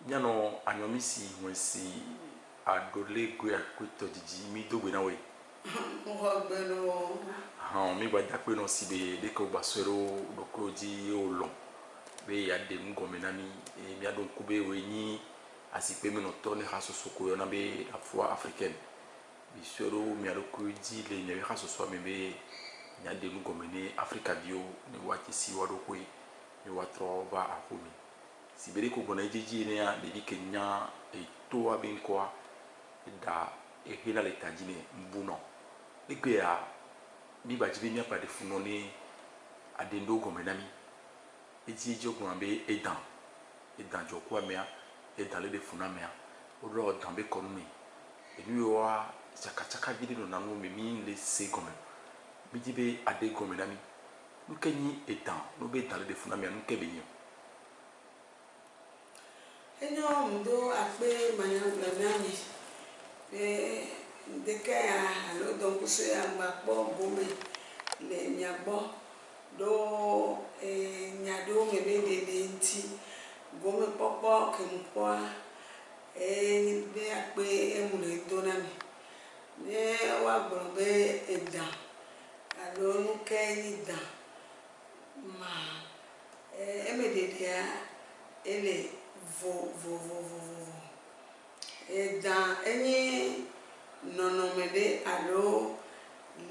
Nyano anyomisi mwesi adole gwe akwito jiji mi dogwe na we. Mwagbeno. Mi gbaja pe no sibe de ko basero doko ji olon. Be ya de ngome na mi adon kube we ni asipe mi no to ne hasoso ko na be afwa africaine. Bisoro mi aloko ji le ne hasoso mi be nya de ngome ne Africa bio ne wati si wado ko mi watro ba akomi. Sibere ko bona jiji ne ya de Kenya e to abinkwa da e hela le tajine mbuno ege ya mi ba jibe mi apa de funo ni adendo gomenami eji jogun abe edan joko amea edan le de funa mea oro dan be konu mi enu yo wa chaka vidi no nanu mi le se gomen mi jibe ade gomenami nu kenyi edan no be dan le de funa mea nu kebe yin Enyo mdo akpe manya blanami deke ya alo donc so ya gbagbo gome le miagbo do nyado mebe de nti gome popo kempo be akpe emule donami ne wa gbogbe edan alo nu kenyi dan ma emede dia ele vo edan eni nonomede alo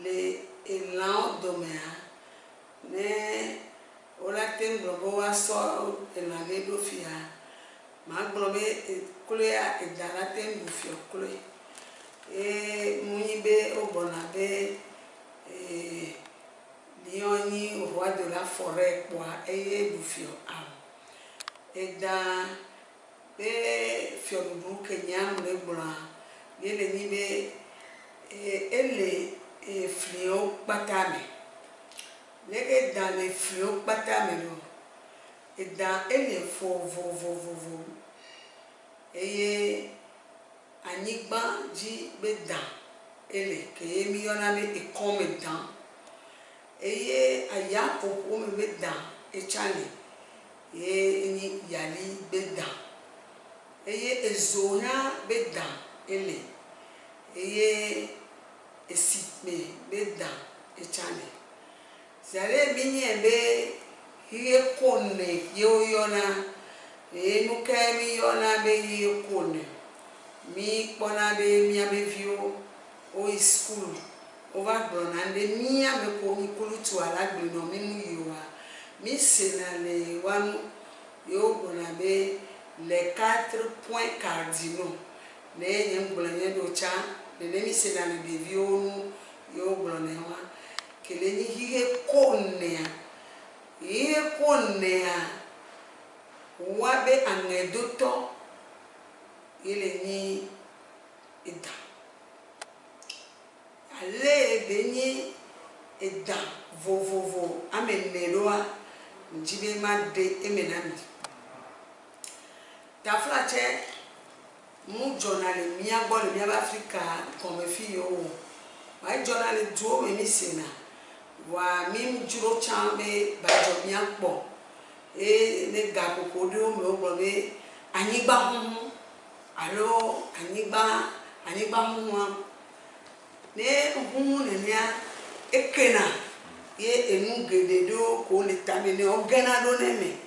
le elan domea ne ola tenglobo wa so elan le do fia ma globe kule ya edan la tengu fio kule munyibe obona be lioni au roi de la forêt kwa eye du fio am edan be fio du Kenya mle bla yele ni be ele flio patame lege dan le flio patame lo edan ele vo eye anigba ji be dan ele ke mi yona be ikome dan eye aya popo me be dan echale ni yali be dan eye ezonya be dan ele eye esipme be dan echale sare binye be hiye kone yona nuke mi yona be hiye kone mi pona be mi abevio o school over brona de mi ameko mi kulu tu alagbe no mi mu yiwa mi sena le wanu yo bona be les 4 points cardinaux les nyembolanye do cha le mi sena le devio nu yo bona wa kele ni hiye konea wabe anedoto ile ni ida ale benyi ida vovovo ameneloa njibe ma de emenami ta flache mu journal mi agbo le mi Africa comme fi yo wa journal duo me mi sena wa mi juro chambe ba jo mi agbo ne ga kokodo me ogbo me anigba hu alo anigba hu ne hu ne ya ekena ye enu gededo ko le tamene ogena do neme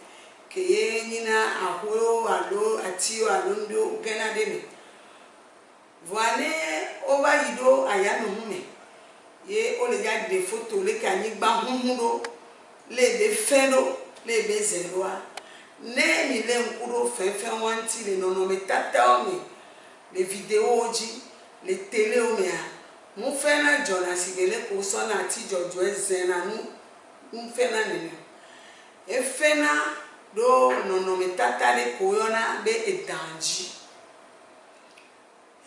ke ye nyina ahoro alo atio alondo gena de me voile over yido aya no hume ye o le ja de photo le kanigba humudo le be fendo le be zeloa ne mi le nkuro fefe wanti le nono me tata o me le video oji le tele o me a mu fena jona sigele ko so na ti jojo ezena nu fena nene e fena do nono me tata le ko yona be edanji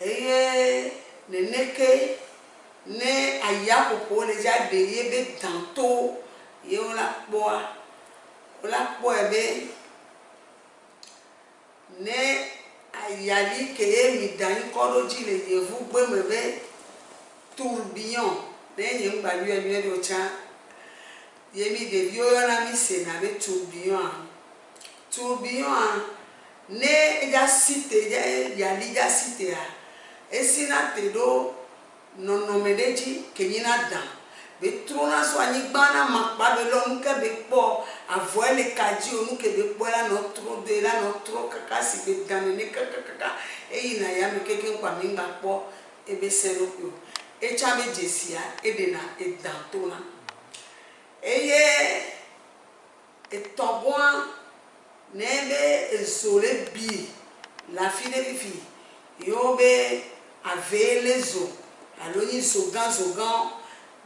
eye neneke ne aya popo le ja de ye be tanto ye ola po ebe ne ayali ke ye mi dan koroji le yevu gbe mebe tourbillon ne ye ngbalu enu do cha ye mi de bio na mi se na be tourbillon ne ja cité ya li ja cité a esina te do nonomedeji kenyina dan be trona so anyigba na makpa be lo nke be po avoile kaji onu ke be po la no tro de la no tro kaka si be dan ne kaka eyi na ya me keke kwa mi ngba po e be sero ko e cha be jesia e de na e dan to na eye e toboa nebe ezole bi la fille de fille yobe avele zo aloni zogan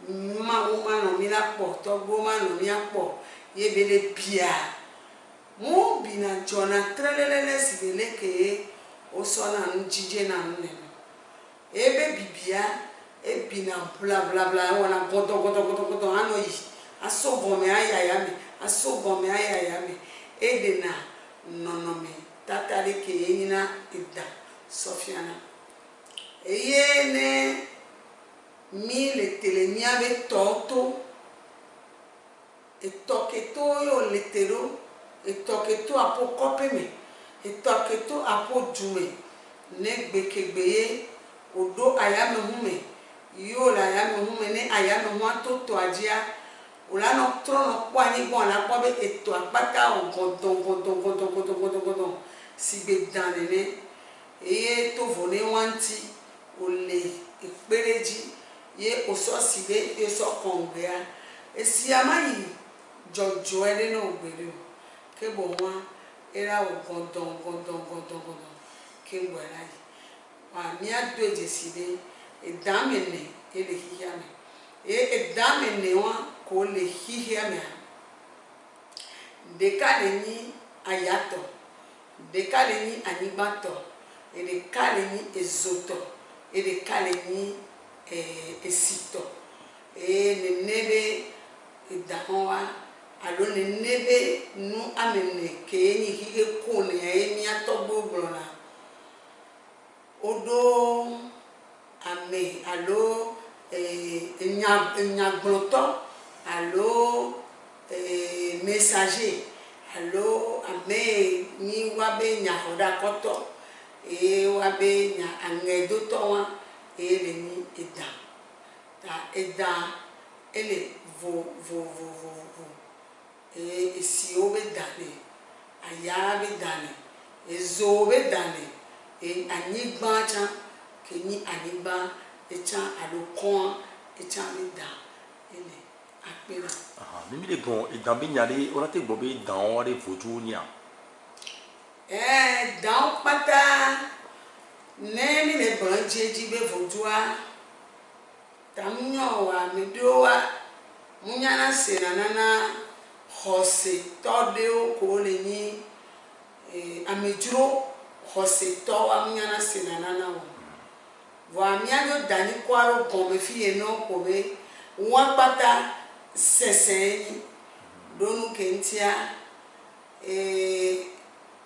ma no mi la po to go ma no mi apo yebele pia mo bina jona trelele sibele ke o so na njije na nne ebe bibia e bina bla bla bla wona godo ano yi aso gome aya me aso gome aya me edena nonome tatale ke yina ida Sofiana eyene mi le telemia be toto e toketo yo letero e toketo apo kopeme e toketo apo dume ne gbekegbeye odo ayame hume yo la ayame hume ne ayame hume toto ajia ola no trono kwa ni bon la kwa be eto apata o godon si be danene eye to vone wanti ole ekpereji ye oso sibe ye so kongrea esi amayi jojo ere no ogbere ke bo wa era o godon ke ngwara yi wa mi adu eje sibe edamene ele hiyame edamene wa ko le hiyame deka le ni ayato deka le ni animato ele kale ni ezoto ele kale ni esito ne nebe idahoa alo ne nebe nu amene ke ni hige ko ne emi atogbo blona odo ame alo nya gloto alo messager alo ame ni wabe nya hoda koto wabe nya angedo to wa ele ni eda ta eda ele vo esi obe dane aya be dane ezo be dane anigba cha keni anigba echa alokon echa be da ele apera mimi le bon eda be nyale ora te gbo be dan ore voju nya dan pata neni le branjeji be vojua tamnyo wa medoa munyana senana hose todeo ko le ni amejuro hose to wa munyana senana wa miago dani kwaro gome fie no ko be wa pata sesen donu kentia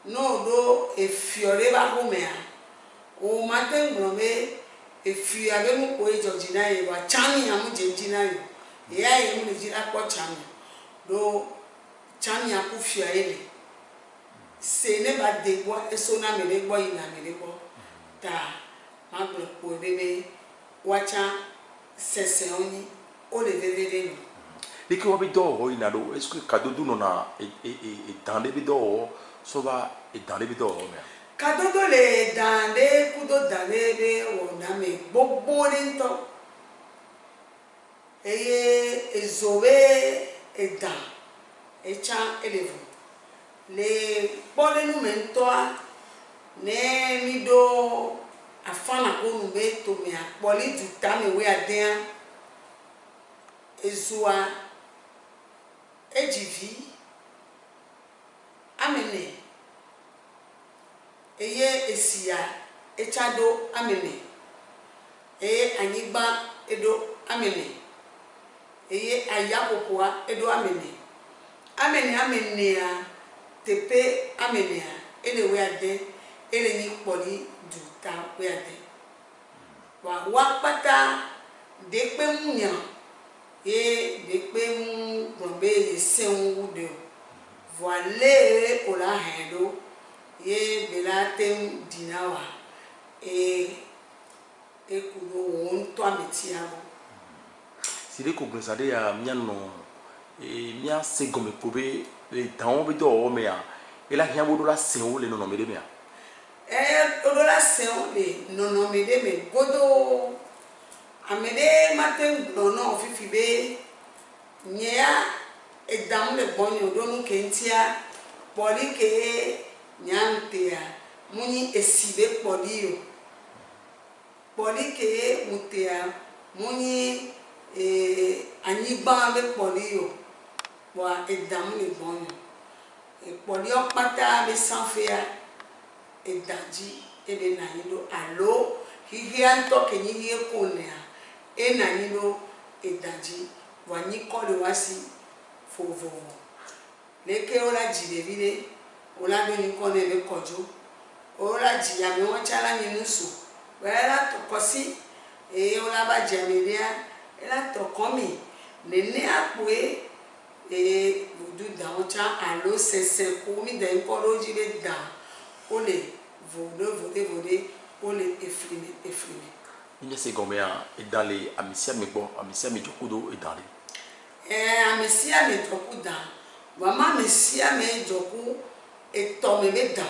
no do efiore ba homea o matengo me efi abe mu ko ejojina ye wa chani amu jejina yo ya ye mu jira ko chani do chani akufia ele se ne ba de bo eso na mele gbo ina mele gbo ta magbo ko bebe wacha sese oni o le vevere no deke wa be do ina do est-ce que cadeau du nona dans les do so va dans les do me kadodo le dande kudo dande be wona me gbogbo ni to eye ezowe edan echa elevo le pole nu mento ne mi do afana ko nu be to me apoli du tame we aden ezua ejivi amene eye esia echado amene eye anyigba edo amene eye ayapopoa edo amene a tepe amene a ele we ade ele ni poli du ta we ade wa pata depe munya depe mu gombe yesenwu de voile ola hendo ye belatem dinawa kudo on to ametiabo si de ko glosade ya miano mia se gome kobe le taon be do me ya e la hian bodo la se o le no me de me ya odo la se o le no me de me godo amede matem no fifi be nya edam le bonyo do nu kentia poli ke nyante ya muni esibe poli ke mutea muni anigba be poli yo wa edam le bonyo poli opata be sanfea edaji ebe na yido alo hihianto kenyi hie konea na yido edaji wa nyikole wasi fovo leke ola jidevile ola do nyikole be kojo ola jiya me wachala nyinusu wala tokosi ola ba jamelia ela tokomi nene apwe budu da wacha alo sese ko mi den ko loji be da ole vode ole efrime ni se gomea e dans les amisia me bo amisia me jokudo e dans les amisia me jokuda mama amisia me joku e to me be da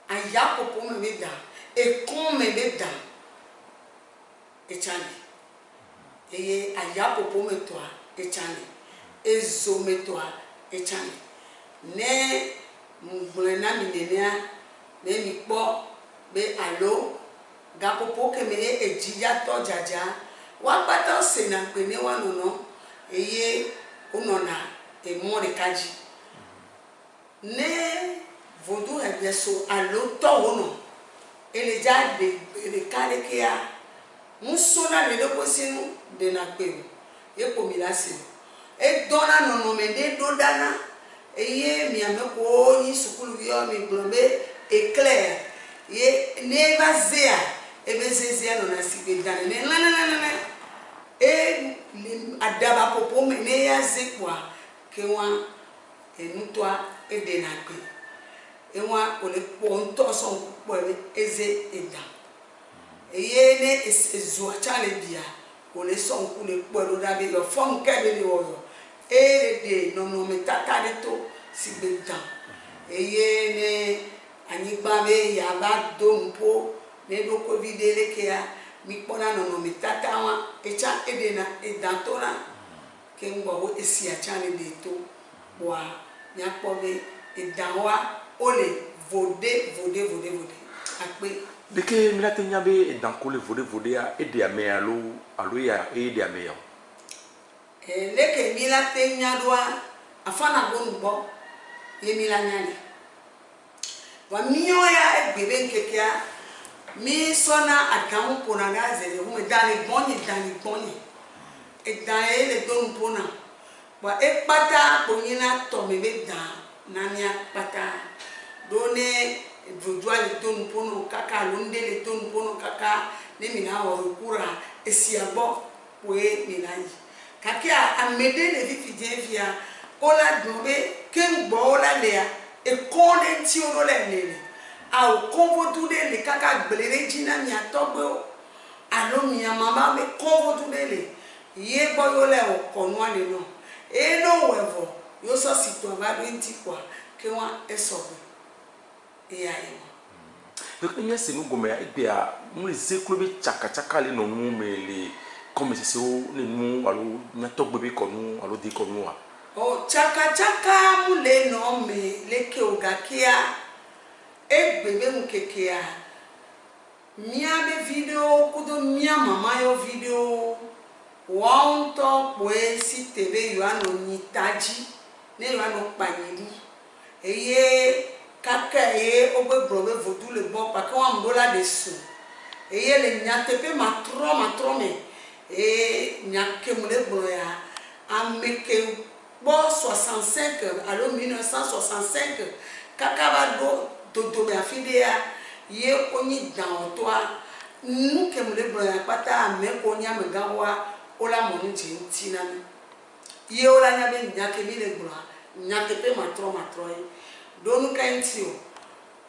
aya popo me be da e kon me be da e chani aya popo me to e chani ezo me to e chani ne mugblena minenia me mi po be alo gapopo ke me ejija to jaja wa pata se na pe ni wa no eye onona e mo de kaji ne vodu e so alo to wono ele ja de kale ke ya musona le do sinu de na pe e ko mi lasi e dona no me de do dana eye mi ameko ni sukulu yo mi glombe éclair ye ne bazea ebezezia no na sibedana ne na adaba popo me ne ya zekwa kewa enutwa edena pe ewa ole ponto son po eze eda eye ne ezo chale bia ole son ku le po do dabe yo fon kebe ni wo de no me tata de to sibeda eye ne anigba be ya ba do mpo ne do covid elekea mi pona no mi tata wa echa edena edantora ke ngwa esi achane de to wa nya pobe edanwa ole vode akpe deke milate nyabe edankole vode ya ede ame alo ya ede ame ya leke milate nyadwa afana gonugbo ye milanyani wa miyoya egbebe nkekea mi sona akamu pona gazele hume dali gbonyi edane le don pona wa ekpata ponyina to mebe da nania pata done vudwa le don pono kaka lunde le don pono kaka ne mina orukura esiabo we minayi kakia amede le vifidevia ola dobe kengbo ola lea e konde ti oro le nele au konvo tude le kaka gbelere jina mi atogbe alo mi mama me konvo tude le ye boyo le okonu ale no e no wevo yo so situ aba 20 kwa ke wa esobe e ya e donc nya se no gome ya ebe a mu zeklo be chaka le no nu mele comme se o ne nu alo nya togbe be konu alo de konu wa o chaka mu le no me leke ogakia egbebe nkekea mia be video kudo mia mama yo video wonto pwe si tv yo ano nitaji ne yo ano panyiru eye kaka ogbe brobe vodu le bon pa ko ambola de su eye le nyatepe matro me nyake mu le bon ya ameke bo 65 alo 1965 kaka ba do be afidea ye onyi dan toa nu ke mu le bon ya pata me ko nya me gawa ola mo nti na ye ola nya be nyake mi le bon nyake pe matro donu kan ti o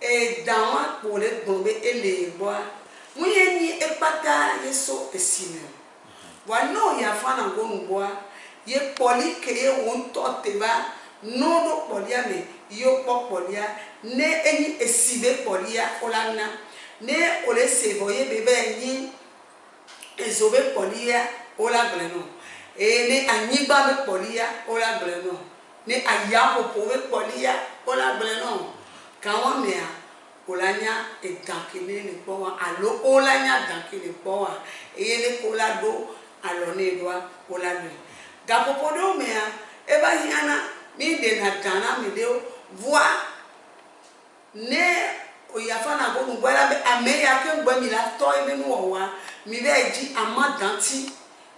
et dans pour les bomber et les bois mouyenni et pata yeso esime wa no ya fana gonu bois ye poli ke ye won toteba no do polia me yo polia ne eni esibe polia olana ne ole sevoye bebe ni ezobe polia ola gleno e ne anyiba be polia ola gleno ne ayapo pobe polia ola gleno kawa mea olanya edankele le powa alo olanya dankele powa e ne kola do alo ne doa ola do gapopodo mea eba hiana mi de na dana mi de voix ne oyafana go ngwala be ameya ke ngba mi la to e mu owa mi be ji amadanti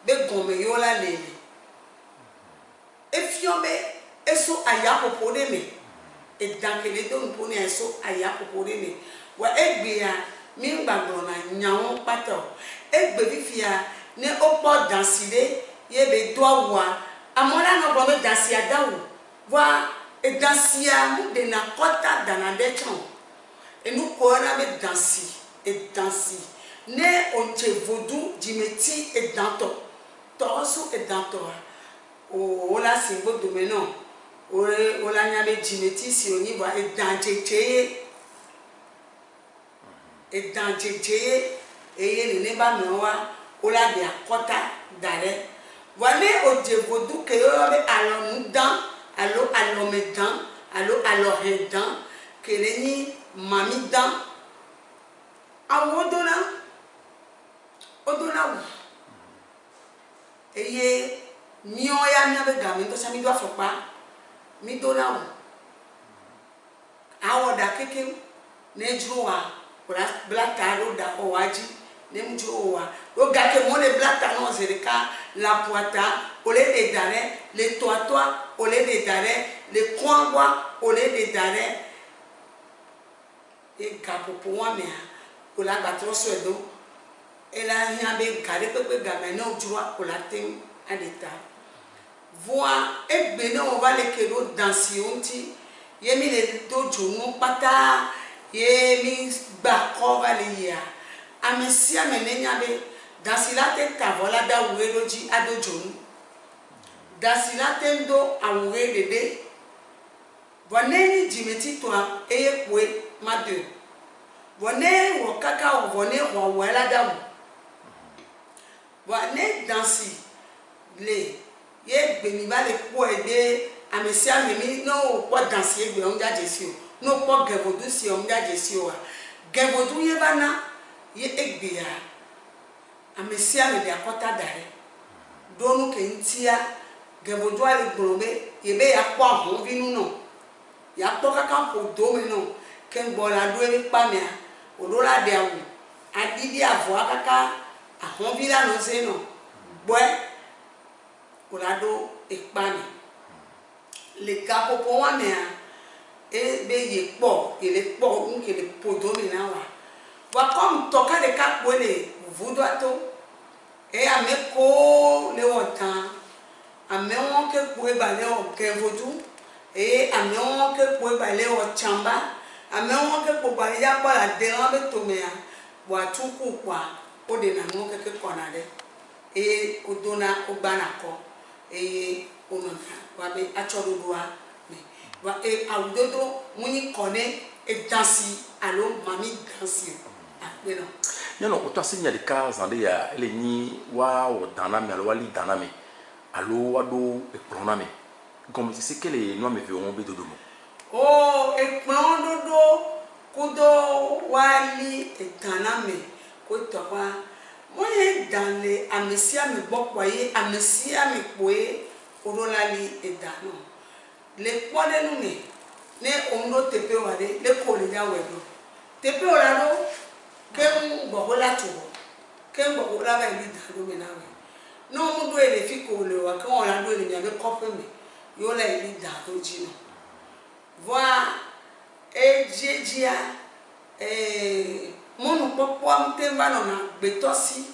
be gome yola lele efiombe eso ayapopo de me edankele do mponi eso ayapopo de me wa egbe ya mi ngbagboro na nyawo pato egbe fifia ne opo dansile ye be do wa amora no bo be dansia dawo wa edansia mu de na kota danadechon enu kora be dansi et dansi ne onche vodu dimeti et danto tosu et danto o la singo domeno o la nya be dimeti si oni ba et dancheche e ne ba mewa o la de akota dare wale o je vodu ke o be alonu dan alo medan alo redan keleni mami dan awodona odona wu eye mi oya mi abe ga mi to sa mi do afopa mi dona wu awoda keke ne juwa ora blata ro da owaji ne mjuwa o ga ke mo le blata no zerika la poata ole de dare le toitoa ole de dare le kwangwa ole de dare e gapopo wa me ola batro so edo ela hia be gare pepe game no juwa ola tem adeta voa egbe no va le kero dansionti ye mi le do jonu pata ye mi gba ko va le ya amesia menenya be dansilate tavola da weroji ado jonu dansilate ndo awure dede voneni jimeti to eye kwe madu vone wo kaka vone wo wela dawo vone dansi le ye gbe mi ba le po ede amesia mi no po dansi egbe on jaje si o no po gevodu si on jaje si o gevodu ye bana ye egbe ya amesia mi de akota dare donu ke ntia gevodu ale gborobe ye be ya po ahun binu no ya po kaka po do mi no ken bola do e pa me odola de awu adidi avo akaka ahun bi la no se no boy olado e pa me le kapopo wa me e be ye po ele po un ke le podo mi na wa comme toka de ka po le vudo ato e ame ko le wota ame won ke po e ba le o ke vodu e ame won ke po e ba le o chamba ame won ke po ba ya pa la de ran be to me ya wa tuku kwa o de na mo ke kona de e odona ogbana ko e ono wa be achoruwa me wa e awdodo muni kone e dansi alo mami dansi apelo nyano otasinya de ka zande ya ele ni wa o dana me alo wali dana me alo wado e prona me comme si c'est que les noix me verront be dodo mo oh e dodo kudo wali e dana me ko to wa moye danle amesia me bokwaye amesia me poe orolali e dano le pode nu me ne ondo tepe wale le ko le ya wedo tepe orado ke ngbogola tubo ke ngbogola ba ni dano me nawe no mu do ele fi ko le wa kan ora do ele mi abe kope me yo la ele dano jino voa e jejia monu popo amtemba no na betosi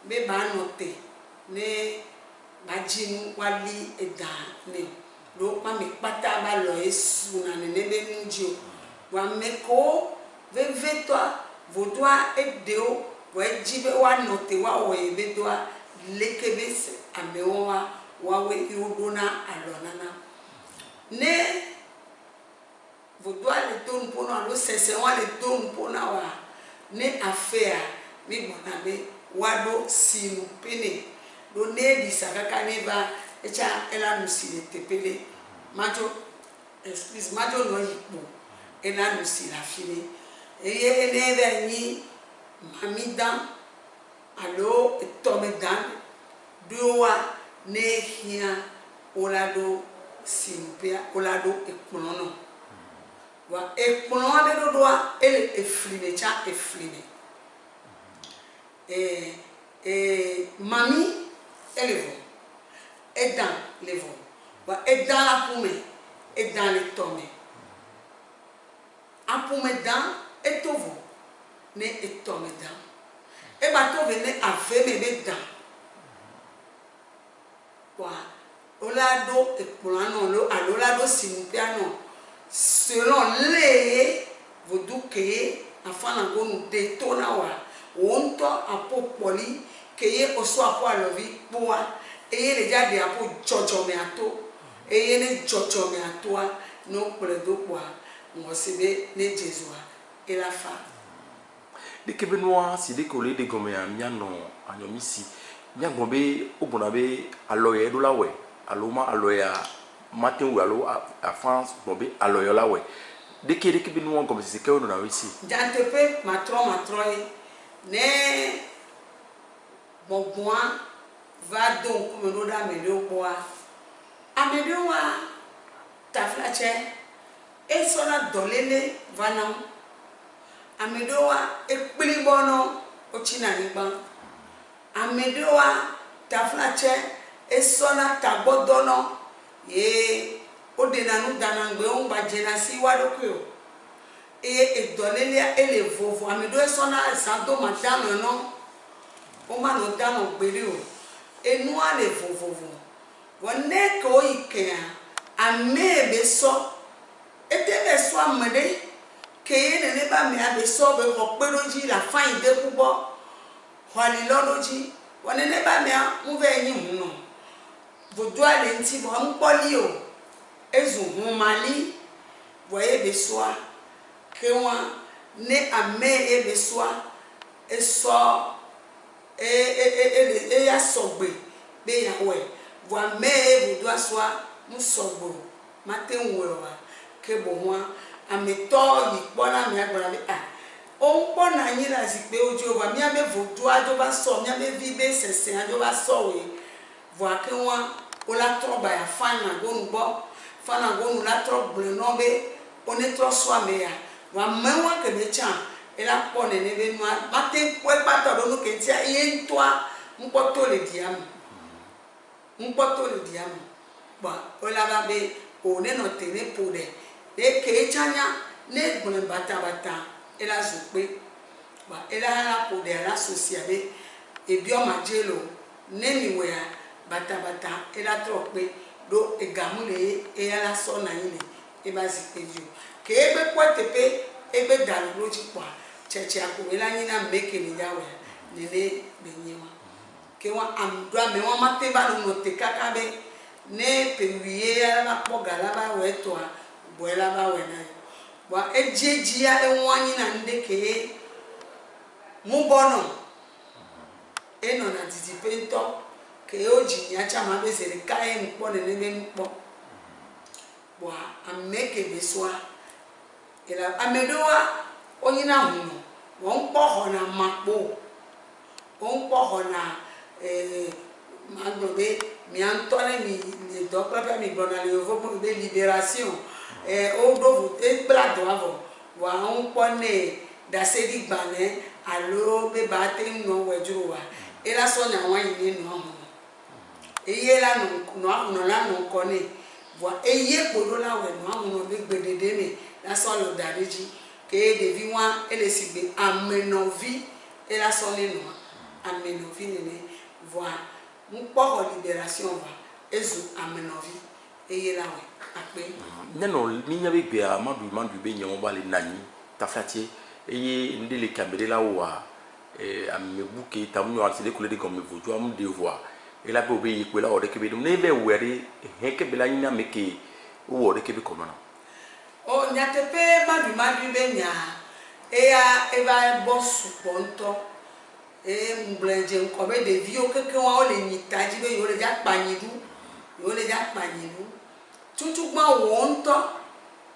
be ba no te ne bajinu wali eda ne lo pa mi pata ba lo esu na ne be njo wa meko veve toi vodoa edeo wa jibe wa note wa webe doa lekebe amewa wawe yudona alonana ne vodoa le don pona lo sese wa le don pona wa ne affaire mi bonabe wado sinu pene do ne di sakaka ne ba echa ela nusile tepele majo excuse majo no yipo ela nusila file eye ne be ni mamida alo tomedan doa ne hia olado simpia olado ekpono wa ekpono de doa ele efline cha efline mami elevo edan levo wa edan la pume edan le tome apume dan etovo ne etome dan e ba to vene ave me be dan wa olado ekpono lo alolado simpiano selon le voduke afana gonu de tona wa wonto apo poli keye oso apo alovi boa eye le jade apo jojo me ato eye ne jojo me atoa no pledo kwa ngosebe ne jesua ela fa de kebenoa si de kolé de gomea miano anyomisi nya gombe obonabe aloye do lawe aloma aloya matin ou alo à France gombe aloyo lawe de kebenoa gombe se ke ono na wisi jantepe matroi ne bonboin va donc comme nous da melio boa amelio wa taflache e sona dolele vanam amelio wa ekpili bono o china ni ban amelio wa taflache e sona tagodono ye o de nanu danangbe on ba jenasi wa dokyo e dolele ele vovo amelio sona sando madano no o ma no dano gbere o enu ale vovovo wonne ko ikea ame be so ete be so amede ke ne ba me abe so be ko peroji la fain de kubo hwali loloji wonne ne ba me mu ve yin no vodo ale nti bo mpoli o ezu humali voye be so ke wa ne ame e be so eso ya sogbe be ya we wa me budu aswa mu sogbo matenwe wa ke bo wa ameto yi pona mi agbara be o npo na yin la si pe ojo wa mi ame budu ajo ba so mi ame vi be sese ajo ba so we wa ke wa o la troba ya fana gonu la troba no be oni tro so ame ya wa me wa ke be chan ela pone ne be noa mate kwe pato do no kentia ye ntoa mpoto le diam ba ola ba be o ne no tene pode e ke chanya ne gbon bata ela zupe ba ela la pode ala sociabe e bi o majelo ne mi we bata ela trope do e gamule e ala so na yin e ba zipeju ke ebe kwetepe ebe dalu loji kwa cheche akumela nyina mbeke ni yawe nene benyewa ke wa amdwa me wa mateba no tekaka be ne pewiye ya na pogala ba weto a boela ba wena wa ejejia enwanyi na ndeke mu bono eno na titipento ke oji nya chama be sere kai mpo ne be mpo wa ameke beswa ela amedoa onyina hunu won po na mapo won po na magbe mi antone mi do papa mi bona le vo pour de libération o do vous e bla do avo wa on po ne da se di gbane alo be ba te no wejuru wa e la so nya wan yin no ho e ye la no la no ko ne wa e ye podo la we no ho no be gbedede me la so lo dariji ke de vi wa ele sigbe amenovi e la so le no amenovi ne voa mu po libération va ezu amenovi eye la we akpe neno minya be bia madu be nyawo bale nani taflatie eye ndele kamere la wa amebuke tamu yo atile kule de comme vojo am devoir et la be yi kwela o de kebe dum ne be were he kebe la nyina meke wo de kebe komana o nyatepe madu be nya eya eba bosu ponto mblenje nkobe de vio keke wa o le nyitaji be yo le ja panyidu tutu gba wonto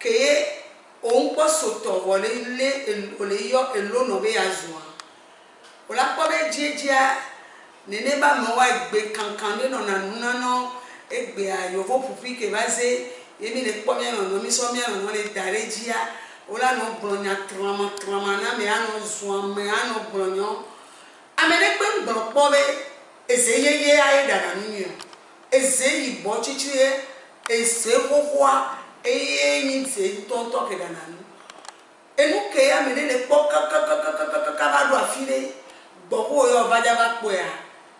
ke o npo soto wole le ole yo elono be azua ola po be jejia nene ba mo wa egbe kankan de no na nuna no egbe ayo fo pupi ke baze yemi le po mi no mi so mi no le darejia ola no bronya trama na me ano zua me ano bronyo amene pe mbro po be ezeyeye aye daga nunyo ezeyi bo chichie ese kokwa eyi nse tonto ke dana nu enu ke ya me le po ka ba do afile gbogbo yo baja ba po ya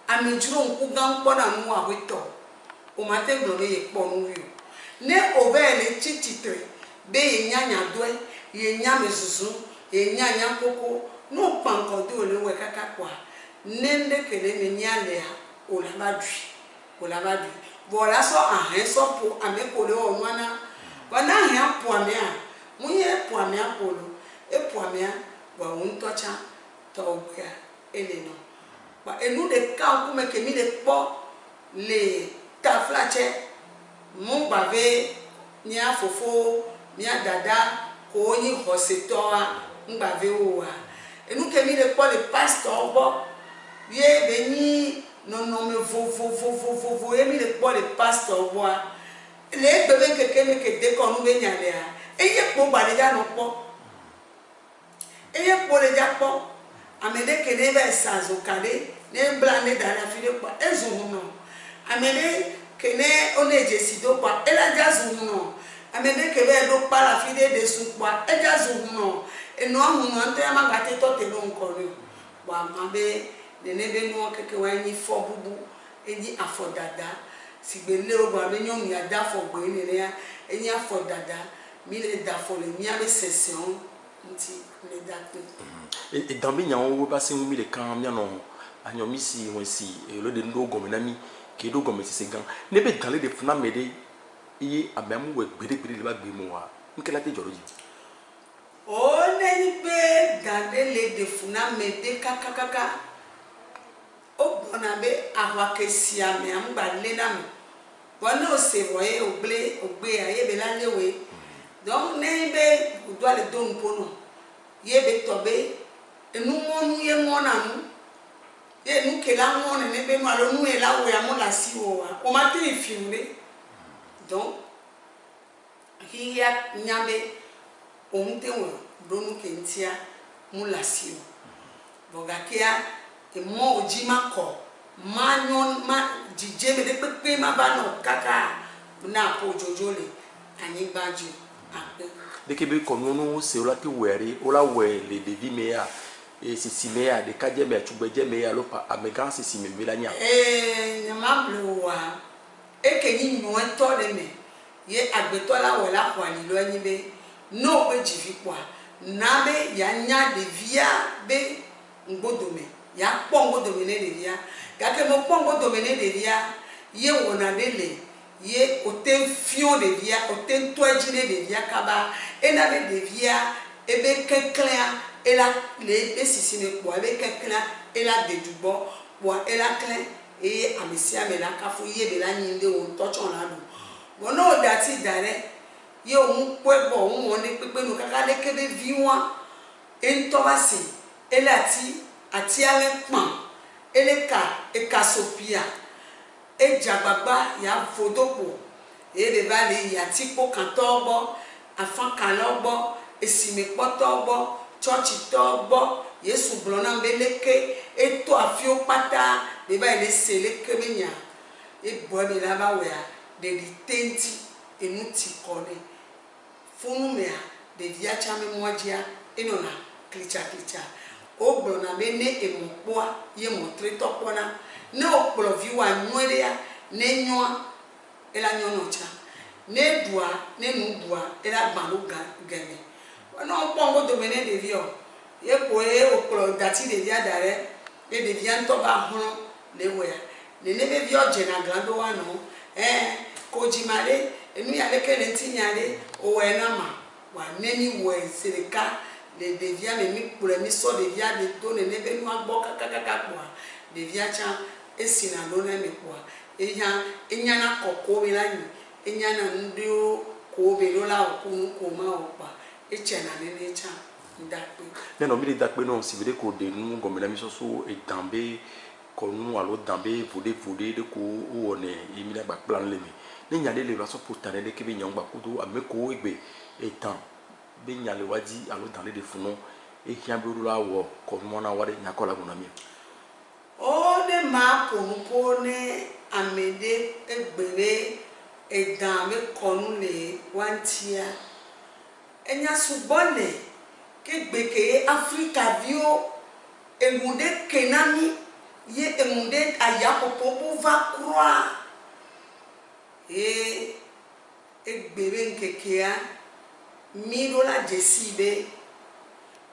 amejuro nku gan po na nu wa weto o ma te glo ye po nu yo ne obele chichitre be ye nyanya doe ye nya mesusu ye nyanya koko no panko do le we kaka kwa nende kele me nyale ya o la ba du voilà so ahen so po amekole o nwana wana ahen po amia munye po amia polo e po amia wa untocha tobia eleno ba enu de ka ku me ke mi de po le taflache mu bave nya fofo nya dada ko ni hosetoa mbave owa enu ke mi de po le pastor bo ye beni non me vo emi le po le pastor boa le bebe keke me ke de ko nu be nyale a eye po ba le ja no po eye po le ja po amede ke ne be sazo kale ne bla ne dara fi de pa ezu no amede ke ne oneje si do pa ela ja zu no amede ke be do pa la fi de su pa e ja zu no eno amu no ante ma ga te to te no nko ri wa ma be nene no keke wa ni fo bubu eni afodada sigbele ogba be nyon ya da fo gbe ni ya eni afodada mi le da fo le mi ave session nti le da pe et dans bi nyawo wo ba se mi le kan mi no anyomi si won si e lo de ndo gomena mi ke do gomena si se gan ne be dans le de funa mede yi abamu we gbede le ba gbe mo wa nkela te joro ji o ne ni pe dans le de funa mede kakakaka o bona be awa kesia me amba lena me bona o se voye ogbe aye be la lewe donc ne be o doit le don pono ye be tobe enu monu ye mona nu ye nu ke la mona ne be ma lo nu e la we amo la si o wa o ma te filmé donc hi ya nyambe o mte wo donu ke ntia mu la si o bogakia e mo ojima ko manyon ma jije me de pepe ma ba no kaka na po jojole ani baju ape de kebe ko no se ola ti were ola we le devi meya e si meya de kaje me tugbeje meya lo pa amegan si me la nya nyama blowa e ke ni no to de me ye agbeto la we la kwa ni lo anyi be no pe jifi kwa na be ya nya de via be ngbodome ya pongo domine de via ga ke mo pongo domine de via ye wona dele ye oten fion de via oten toejine de via kaba ena de via ebe keklea ela le besisi me kwa ebe keklea ela de dubo wa ela klen e amisia me la kafu ye be la nyinde o tochon la lu wono dati dare ye o kwebo o won de pepe no kaka le kebe viwa entobasi elati ati ale pan eleka ekasopia ejagbagba ya fodopo ebe bale ya tipo kantobo afan kanogbo esime potogbo church togbo yesu blona mbeleke eto afio pata be ba ile seleke menya ebo be la ba we de ditenti enuti kone funu mea de via chame mwajia enona klicha o blona be ne emokpoa ye montre topona ne o ploviwa nwerea ne nyoa ela nyonocha ne dua ne nu dua ela gbanu gane no pongo do mene de vio ye ko e okro dati de dia dare e de dia nto ba hono le we ne ne be vio je na grando wa no ko jimare enu ya le kele ntinyare o we na ma wa neni we sirika le de via me mi kure mi so de via de to ne be nu agbo kakaka kwa de via cha esina lo na me kwa enya na kokko mi la ni enya na ndio ko be lo la ko ko ma o pa echena ne cha ndakpe neno mi dakpe non si vede ko de nu gomela mi so e dambe ko nu alo dambe vode de ko o ne imi la ba plan le mi ni nyale le so potane de ke be nyangba kudo ameko egbe etan be nyale waji alo dans le defuno e kiambe la wo ko mo na wade nyakola gona mi o de ma ko ne amede egbere edan me konu le wantia enya subone ke gbeke Africa vio emunde kenami ye emunde ayapopo va croix egbere nkekea $1000 jesibe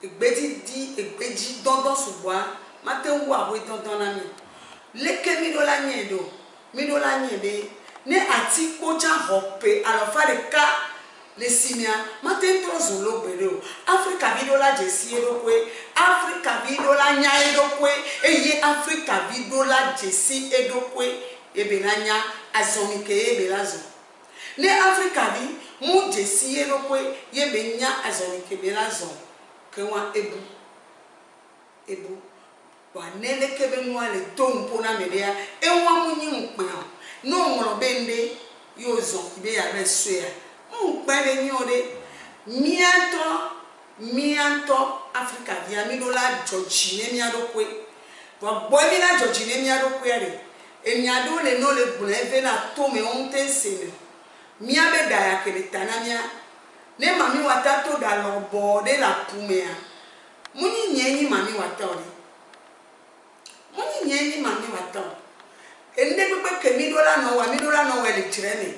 egbeji dondo subwa mate wu awe dondo na mi leke $1000 nyedo $1000 nyebe ne ati koja hope alofare ka le simia mate trozo lo gbere Africa $1000 jesi edokwe Africa $1000 nya edokwe eye Africa $1000 jesi edokwe ebenanya azonike ebelazo ne Africa bi mu jesi edokwe yebenya azonike belazo kenwa ebu wa nele kebe nwa le tompo na medea enwa munyi nkpe no ngoro bende yozo ibe ya resua nkpele nyore mianto Africa via $1000 George ne miadokwe wa boy na George ne miadokwe re enyado le no le buneve na tome onte sene miabe daya kele tanamia ne mami watato da lobo de la pumea muni nyenyi mami watori muni nyenyi mami wato ende pepe ke $1000 no we le tirene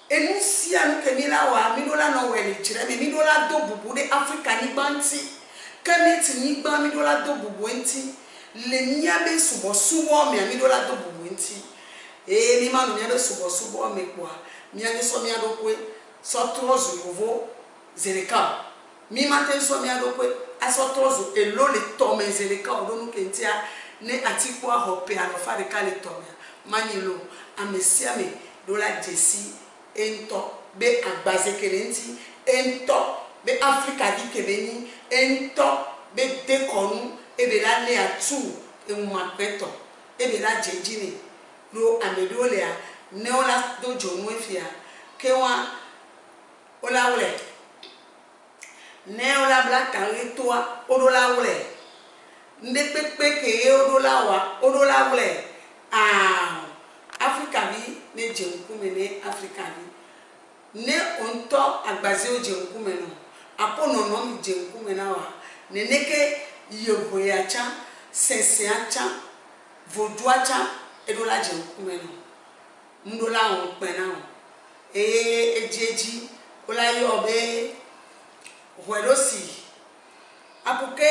enusia no ke $1000 no we le tirene $1000 do bubu de Africa ni banti kemiti ni gba $1000 do bubu enti le miabe subo me $1000 do bubu enti ni manu miabe subo me kwa miabe so miadokwe so trozo yovo zeleka mi matin so miadokwe aso trozo elo le tome zeleka odonu kentia ne atikwa hope alofare ka le tome manilo amesiame $1000 jesi ento be agbaze kelenti ento be Africa di kebeni ento be dekonu ebe la le atu enwapeto ebe la jejini lo amedole a ne ola do jonu efia kewa ola wule ne ola black and toa odola wule nde pepe ke odola wule Africa bi ne jenkume ne Africa bi ne onto agbaze o jenkume no apono no mi jenkume na wa ne neke yoboyacha senseacha voduacha edola jenkume no ndola on pena o ejeji ola yo be hwerosi apuke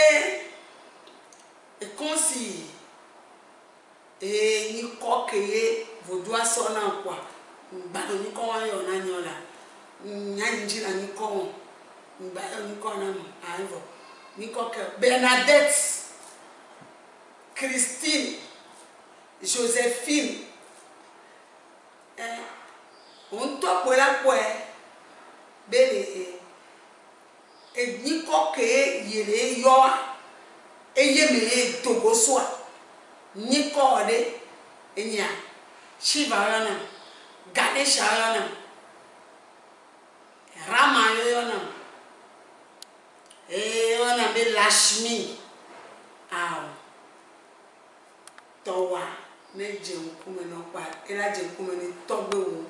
ekonsi ni kokeye vodua sona kwa mbalo ni ko yo na nyola nyanji na ni ko mbalo ni ko na aivo ni ko ke Bernadette Christine Josephine on to pola poe bele ni ko ke yele yo eyeme togosoa ni ko de enya Shivarana Ganesharana Ramayana ona be Lashmi towa ne jenkume no pa era jenkume ni togbe wo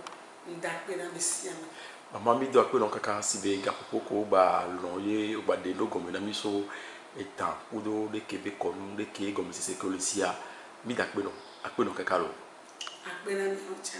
ndakpe na besiama mama mi do akpe no kaka sibe gapoko ba loye o ba de no gomena mi so etan udo de kebe konu de ke gomi se se kolisia mi dakpe no akpe no kaka lo akpe na mi ocha